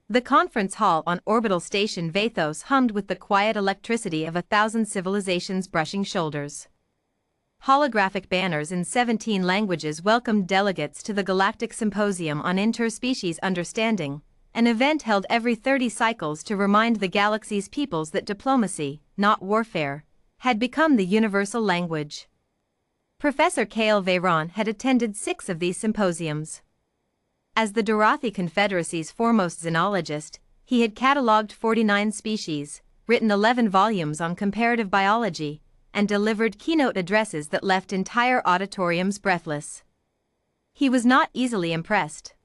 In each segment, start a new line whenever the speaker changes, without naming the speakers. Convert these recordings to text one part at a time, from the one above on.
The conference hall on orbital station Vathos hummed with the quiet electricity of 1,000 civilizations brushing shoulders. Holographic banners in 17 languages welcomed delegates to the Galactic Symposium on Interspecies Understanding, an event held every 30 cycles to remind the galaxy's peoples that diplomacy, not warfare, had become the universal language. Professor Cale Veyron had attended 6 of these symposiums. As the Dorothy Confederacy's foremost xenologist, he had catalogued 49 species, written 11 volumes on comparative biology, and delivered keynote addresses that left entire auditoriums breathless. He was not easily impressed.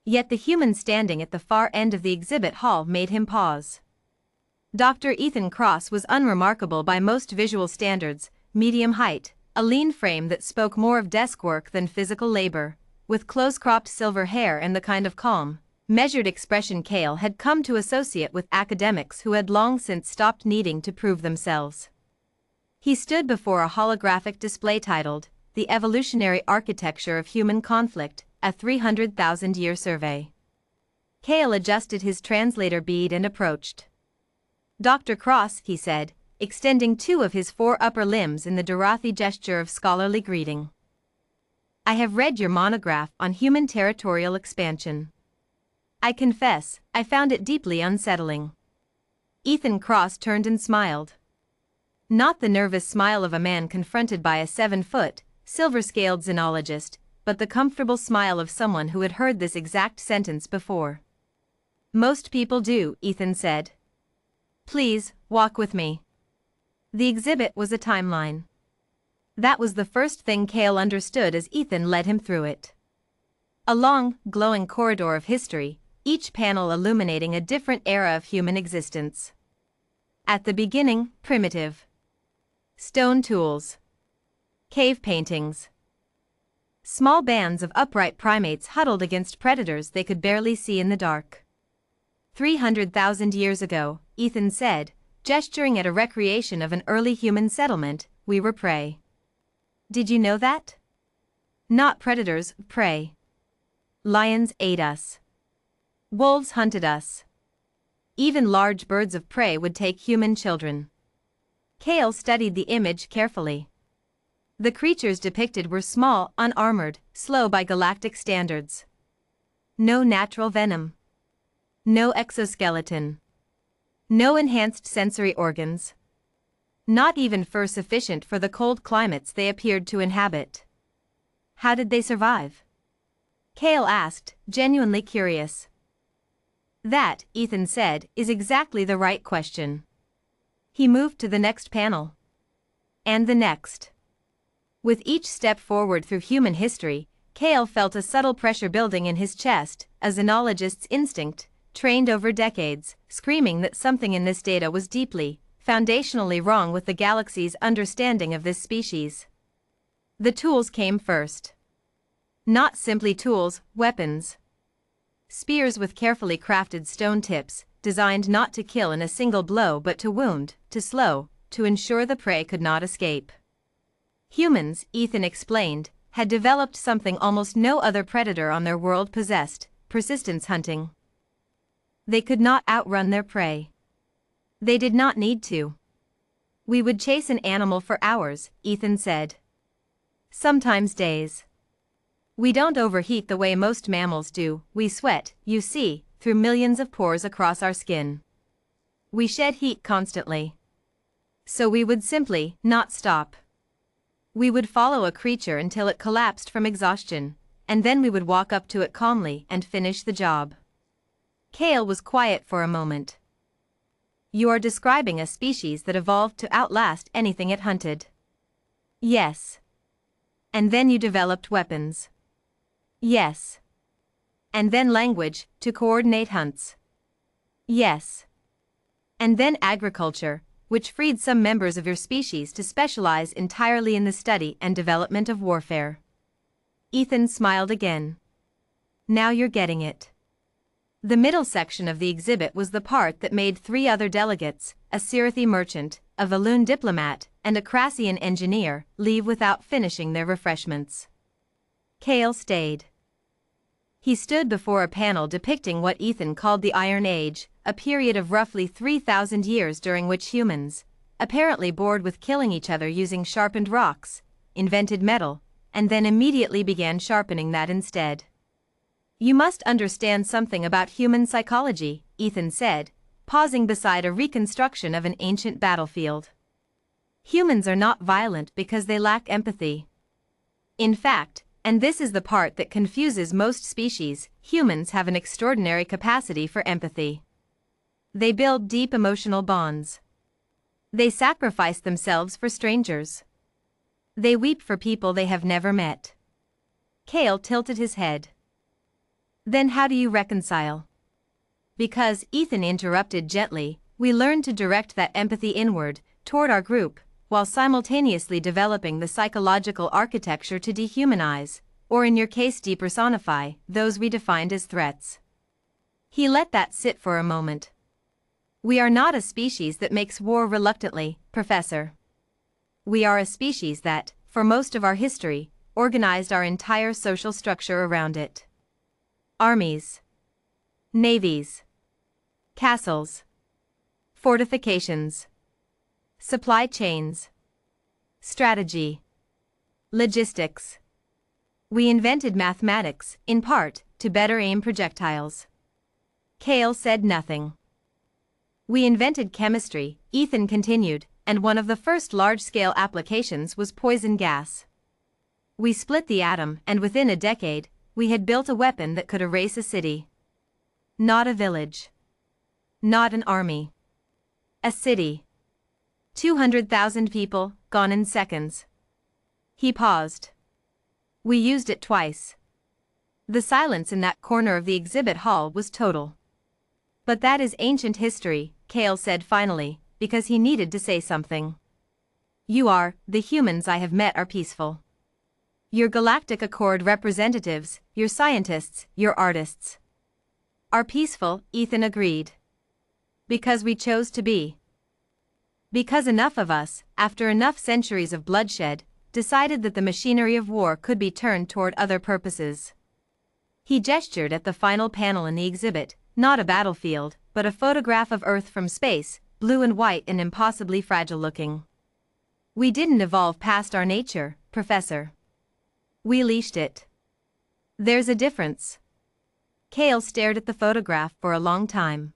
Yet the human standing at the far end of the exhibit hall made him pause. Dr. Ethan Cross was unremarkable by most visual standards, medium height, a lean frame that spoke more of desk work than physical labor, with close-cropped silver hair and the kind of calm, measured expression Cale had come to associate with academics who had long since stopped needing to prove themselves. He stood before a holographic display titled, "The Evolutionary Architecture of Human Conflict, a 300,000-Year Survey." Cale adjusted his translator bead and approached. "Dr. Cross," he said, extending 2 of his 4 upper limbs in the Dorothy gesture of scholarly greeting. "I have read your monograph on human territorial expansion. I confess, I found it deeply unsettling." Ethan Cross turned and smiled. Not the nervous smile of a man confronted by a 7-foot, silver-scaled xenologist, but the comfortable smile of someone who had heard this exact sentence before. "Most people do," Ethan said. "Please, walk with me." The exhibit was a timeline. That was the first thing Cale understood as Ethan led him through it. A long, glowing corridor of history, each panel illuminating a different era of human existence. At the beginning, primitive. Stone tools. Cave paintings. Small bands of upright primates huddled against predators they could barely see in the dark. 300,000 years ago, Ethan said, gesturing at a recreation of an early human settlement, we were prey. Did you know that? Not predators, prey. Lions ate us. Wolves hunted us. Even large birds of prey would take human children. Cale studied the image carefully. The creatures depicted were small, unarmored, slow by galactic standards. No natural venom. No exoskeleton. No enhanced sensory organs. Not even fur sufficient for the cold climates they appeared to inhabit. How did they survive? Cale asked, genuinely curious. That, Ethan said, is exactly the right question. He moved to the next panel. And the next. With each step forward through human history, Cale felt a subtle pressure building in his chest, a xenologist's instinct, trained over decades, screaming that something in this data was deeply, foundationally wrong with the galaxy's understanding of this species. The tools came first. Not simply tools, weapons. Spears with carefully crafted stone tips, designed not to kill in a single blow but to wound, to slow, to ensure the prey could not escape. Humans, Ethan explained, had developed something almost no other predator on their world possessed, persistence hunting. They could not outrun their prey. They did not need to. We would chase an animal for hours, Ethan said. Sometimes days. We don't overheat the way most mammals do, we sweat, you see, through millions of pores across our skin. We shed heat constantly. So we would simply not stop. We would follow a creature until it collapsed from exhaustion, and then we would walk up to it calmly and finish the job. Cale was quiet for a moment. You are describing a species that evolved to outlast anything it hunted. Yes. And then you developed weapons. Yes. And then language, to coordinate hunts. Yes. And then agriculture, which freed some members of your species to specialize entirely in the study and development of warfare. Ethan smiled again. Now you're getting it. The middle section of the exhibit was the part that made 3 other delegates, a Sirathi merchant, a Valoon diplomat, and a Crassian engineer, leave without finishing their refreshments. Cale stayed. He stood before a panel depicting what Ethan called the Iron Age, a period of roughly 3,000 years during which humans, apparently bored with killing each other using sharpened rocks, invented metal, and then immediately began sharpening that instead. You must understand something about human psychology, Ethan said, pausing beside a reconstruction of an ancient battlefield. Humans are not violent because they lack empathy. In fact, and this is the part that confuses most species, humans have an extraordinary capacity for empathy. They build deep emotional bonds. They sacrifice themselves for strangers. They weep for people they have never met. Cale tilted his head. Then how do you reconcile? Because, Ethan interrupted gently, we learn to direct that empathy inward, toward our group, while simultaneously developing the psychological architecture to dehumanize, or in your case depersonify, those we defined as threats. He let that sit for a moment. We are not a species that makes war reluctantly, Professor. We are a species that, for most of our history, organized our entire social structure around it. Armies, navies, castles, fortifications, supply chains, strategy, logistics. We invented mathematics, in part, to better aim projectiles. Cale said nothing. We invented chemistry, Ethan continued, and one of the first large-scale applications was poison gas. We split the atom, and within a decade, we had built a weapon that could erase a city. Not a village. Not an army. A city. 200,000 people, gone in seconds. He paused. We used it twice. The silence in that corner of the exhibit hall was total. But that is ancient history, Cale said finally, because he needed to say something. The humans I have met are peaceful. Your Galactic Accord representatives, your scientists, your artists. Are peaceful, Ethan agreed. Because we chose to be. Because enough of us, after enough centuries of bloodshed, decided that the machinery of war could be turned toward other purposes. He gestured at the final panel in the exhibit, not a battlefield, but a photograph of Earth from space, blue and white and impossibly fragile looking. We didn't evolve past our nature, Professor. We leashed it. There's a difference. Cale stared at the photograph for a long time.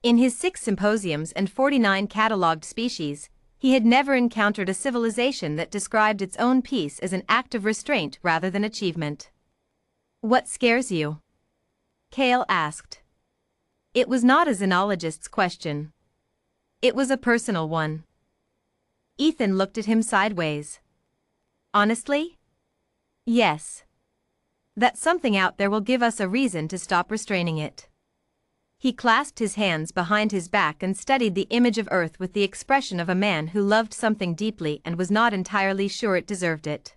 In his 6 symposiums and 49 catalogued species, he had never encountered a civilization that described its own peace as an act of restraint rather than achievement. What scares you? Cale asked. It was not a xenologist's question. It was a personal one. Ethan looked at him sideways. Honestly? Yes. That something out there will give us a reason to stop restraining it. He clasped his hands behind his back and studied the image of Earth with the expression of a man who loved something deeply and was not entirely sure it deserved it.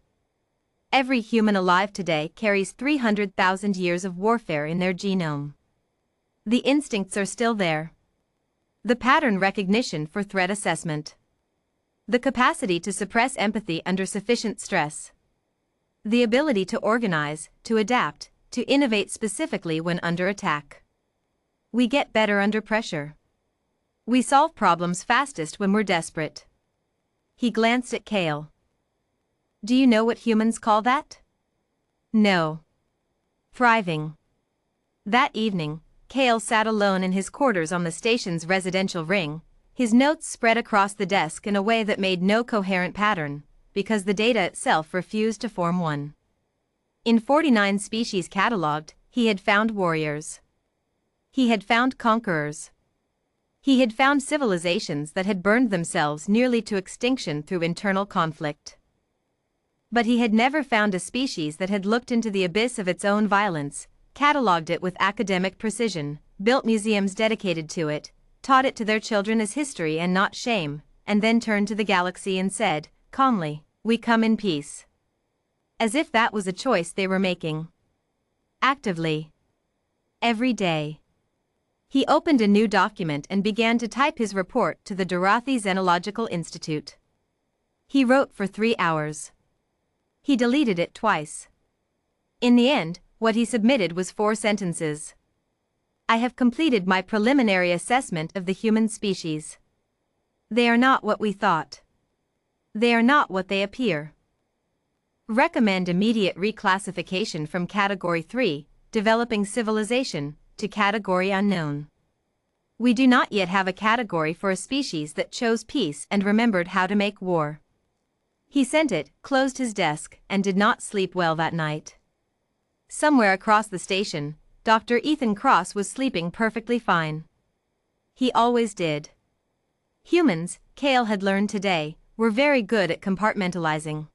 Every human alive today carries 300,000 years of warfare in their genome. The instincts are still there. The pattern recognition for threat assessment. The capacity to suppress empathy under sufficient stress. The ability to organize, to adapt, to innovate specifically when under attack. We get better under pressure. We solve problems fastest when we're desperate. He glanced at Cale. Do you know what humans call that? No. Thriving. That evening, Cale sat alone in his quarters on the station's residential ring, his notes spread across the desk in a way that made no coherent pattern, because the data itself refused to form one. In 49 species catalogued, he had found warriors. He had found conquerors. He had found civilizations that had burned themselves nearly to extinction through internal conflict. But he had never found a species that had looked into the abyss of its own violence, catalogued it with academic precision, built museums dedicated to it, taught it to their children as history and not shame, and then turned to the galaxy and said, calmly, we come in peace. As if that was a choice they were making. Actively. Every day. He opened a new document and began to type his report to the Dorothy Xenological Institute. He wrote for 3 hours. He deleted it twice. In the end, What he submitted was 4 sentences. I have completed my preliminary assessment of the human species. They are not what we thought. They are not what they appear. Recommend immediate reclassification from Category 3, Developing Civilization, to Category Unknown. We do not yet have a category for a species that chose peace and remembered how to make war. He sent it, closed his desk, and did not sleep well that night. Somewhere across the station, Dr. Ethan Cross was sleeping perfectly fine. He always did. Humans, Cale had learned today, were very good at compartmentalizing.